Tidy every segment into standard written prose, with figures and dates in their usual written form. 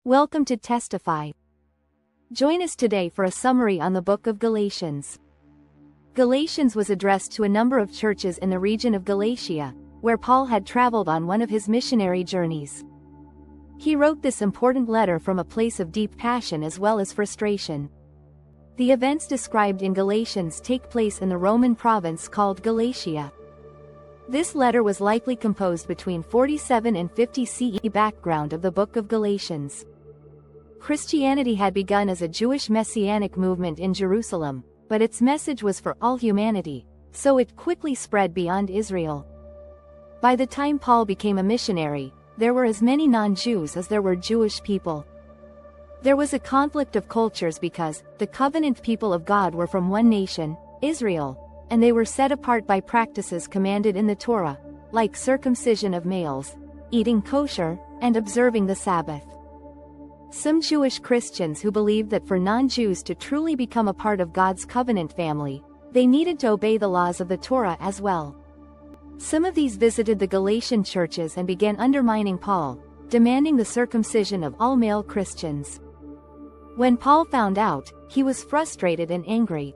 Welcome to Testify. Join us today for a summary on the book of Galatians. Galatians was addressed to a number of churches in the region of Galatia, where Paul had traveled on one of his missionary journeys. He wrote this important letter from a place of deep passion as well as frustration. The events described in Galatians take place in the Roman province called Galatia. This letter was likely composed between 47 and 50 CE. Background of the book of Galatians. Christianity had begun as a Jewish messianic movement in Jerusalem, but its message was for all humanity, so it quickly spread beyond Israel. By the time Paul became a missionary, there were as many non-Jews as there were Jewish people. There was a conflict of cultures because the covenant people of God were from one nation, Israel, and they were set apart by practices commanded in the Torah, like circumcision of males, eating kosher, and observing the Sabbath. Some Jewish Christians who believed that for non-Jews to truly become a part of God's covenant family, they needed to obey the laws of the Torah as well. Some of these visited the Galatian churches and began undermining Paul, demanding the circumcision of all male Christians. When Paul found out, he was frustrated and angry.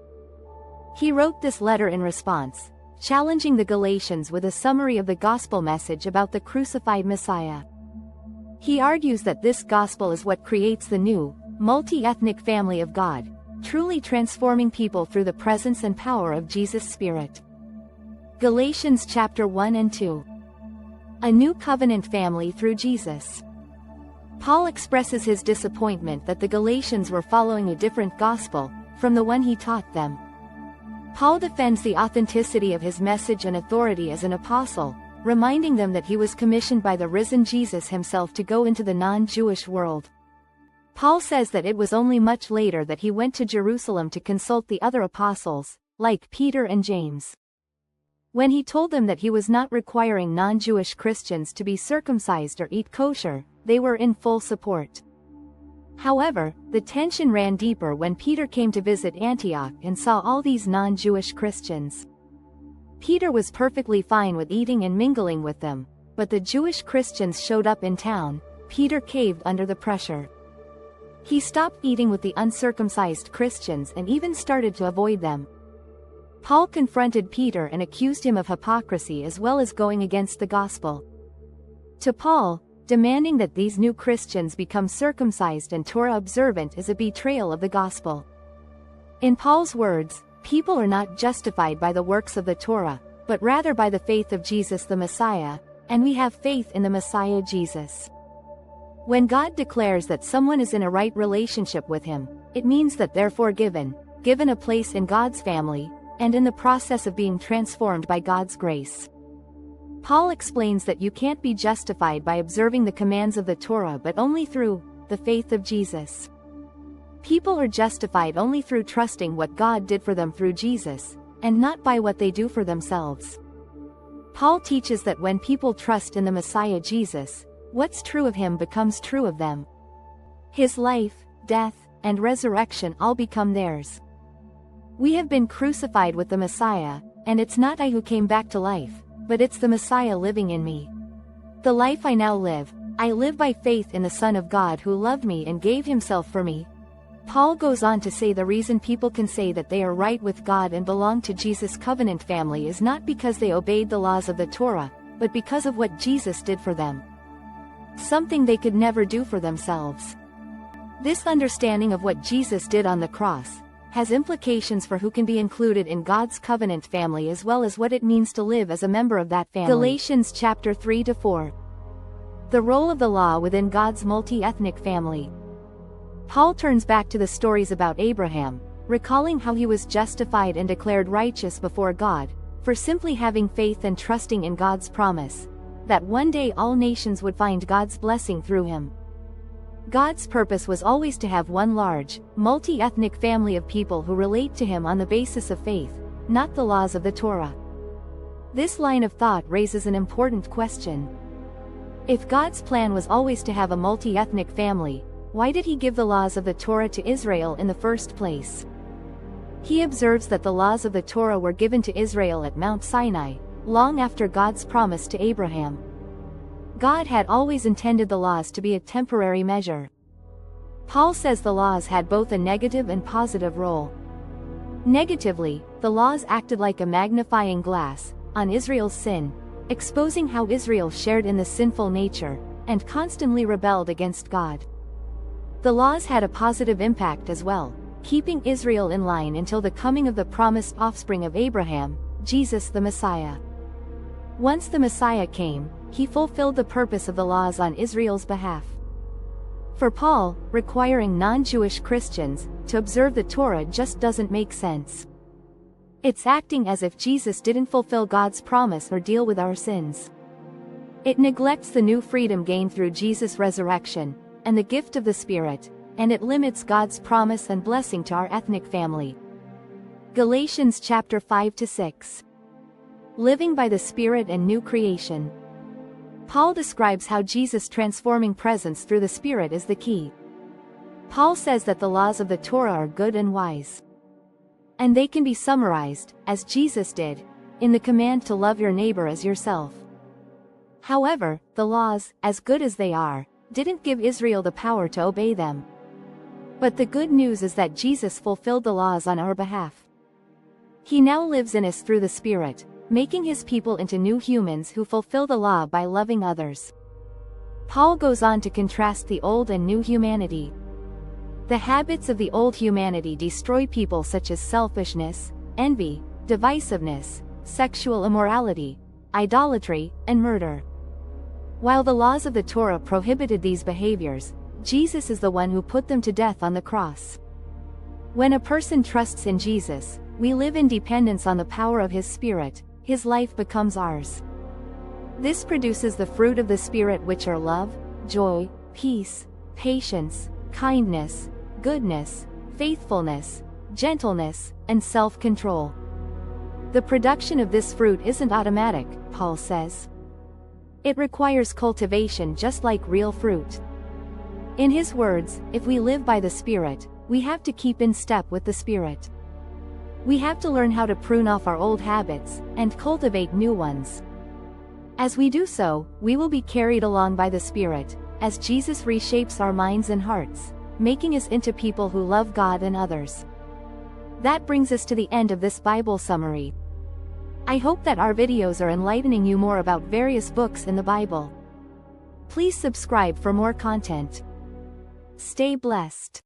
He wrote this letter in response, challenging the Galatians with a summary of the gospel message about the crucified Messiah. He argues that this gospel is what creates the new, multi-ethnic family of God, truly transforming people through the presence and power of Jesus' Spirit. Galatians chapter 1 and 2. A new covenant family through Jesus. Paul expresses his disappointment that the Galatians were following a different gospel from the one he taught them. Paul defends the authenticity of his message and authority as an apostle, reminding them that he was commissioned by the risen Jesus himself to go into the non-Jewish world. Paul says that it was only much later that he went to Jerusalem to consult the other apostles, like Peter and James. When he told them that he was not requiring non-Jewish Christians to be circumcised or eat kosher, they were in full support. However, the tension ran deeper when Peter came to visit Antioch and saw all these non-Jewish Christians. Peter was perfectly fine with eating and mingling with them, but the Jewish Christians showed up in town. Peter caved under the pressure. He stopped eating with the uncircumcised Christians and even started to avoid them. Paul confronted Peter and accused him of hypocrisy as well as going against the gospel. To Paul, demanding that these new Christians become circumcised and Torah observant is a betrayal of the gospel. In Paul's words, people are not justified by the works of the Torah, but rather by the faith of Jesus the Messiah, and we have faith in the Messiah Jesus. When God declares that someone is in a right relationship with him, it means that they're forgiven, given a place in God's family, and in the process of being transformed by God's grace. Paul explains that you can't be justified by observing the commands of the Torah but only through the faith of Jesus. People are justified only through trusting what God did for them through Jesus, and not by what they do for themselves. Paul teaches that when people trust in the Messiah Jesus, what's true of him becomes true of them. His life, death, and resurrection all become theirs. We have been crucified with the Messiah, and it's not I who came back to life, but it's the Messiah living in me. The life I now live, I live by faith in the Son of God who loved me and gave himself for me. Paul goes on to say the reason people can say that they are right with God and belong to Jesus' covenant family is not because they obeyed the laws of the Torah, but because of what Jesus did for them. Something they could never do for themselves. This understanding of what Jesus did on the cross has implications for who can be included in God's covenant family as well as what it means to live as a member of that family. Galatians chapter 3 to 4. The role of the law within God's multi-ethnic family. Paul turns back to the stories about Abraham, recalling how he was justified and declared righteous before God, for simply having faith and trusting in God's promise, that one day all nations would find God's blessing through him. God's purpose was always to have one large, multi-ethnic family of people who relate to him on the basis of faith, not the laws of the Torah. This line of thought raises an important question. If God's plan was always to have a multi-ethnic family, why did he give the laws of the Torah to Israel in the first place? He observes that the laws of the Torah were given to Israel at Mount Sinai, long after God's promise to Abraham. God had always intended the laws to be a temporary measure. Paul says the laws had both a negative and positive role. Negatively, the laws acted like a magnifying glass on Israel's sin, exposing how Israel shared in the sinful nature and constantly rebelled against God. The laws had a positive impact as well, keeping Israel in line until the coming of the promised offspring of Abraham, Jesus the Messiah. Once the Messiah came, he fulfilled the purpose of the laws on Israel's behalf. For Paul, requiring non-Jewish Christians to observe the Torah just doesn't make sense. It's acting as if Jesus didn't fulfill God's promise or deal with our sins. It neglects the new freedom gained through Jesus' resurrection and the gift of the Spirit, and it limits God's promise and blessing to our ethnic family. Galatians chapter 5-6. Living by the Spirit and new creation. Paul describes how Jesus' transforming presence through the Spirit is the key. Paul says that the laws of the Torah are good and wise. And they can be summarized, as Jesus did, in the command to love your neighbor as yourself. However, the laws, as good as they are, didn't give Israel the power to obey them. But the good news is that Jesus fulfilled the laws on our behalf. He now lives in us through the Spirit, making his people into new humans who fulfill the law by loving others. Paul goes on to contrast the old and new humanity. The habits of the old humanity destroy people such as selfishness, envy, divisiveness, sexual immorality, idolatry, and murder. While the laws of the Torah prohibited these behaviors, Jesus is the one who put them to death on the cross. When a person trusts in Jesus, we live in dependence on the power of his Spirit. His life becomes ours. This produces the fruit of the Spirit, which are love, joy, peace, patience, kindness, goodness, faithfulness, gentleness, and self-control. The production of this fruit isn't automatic, Paul says. It requires cultivation just like real fruit. In his words, if we live by the Spirit, we have to keep in step with the Spirit. We have to learn how to prune off our old habits and cultivate new ones. As we do so, we will be carried along by the Spirit, as Jesus reshapes our minds and hearts, making us into people who love God and others. That brings us to the end of this Bible summary. I hope that our videos are enlightening you more about various books in the Bible. Please subscribe for more content. Stay blessed.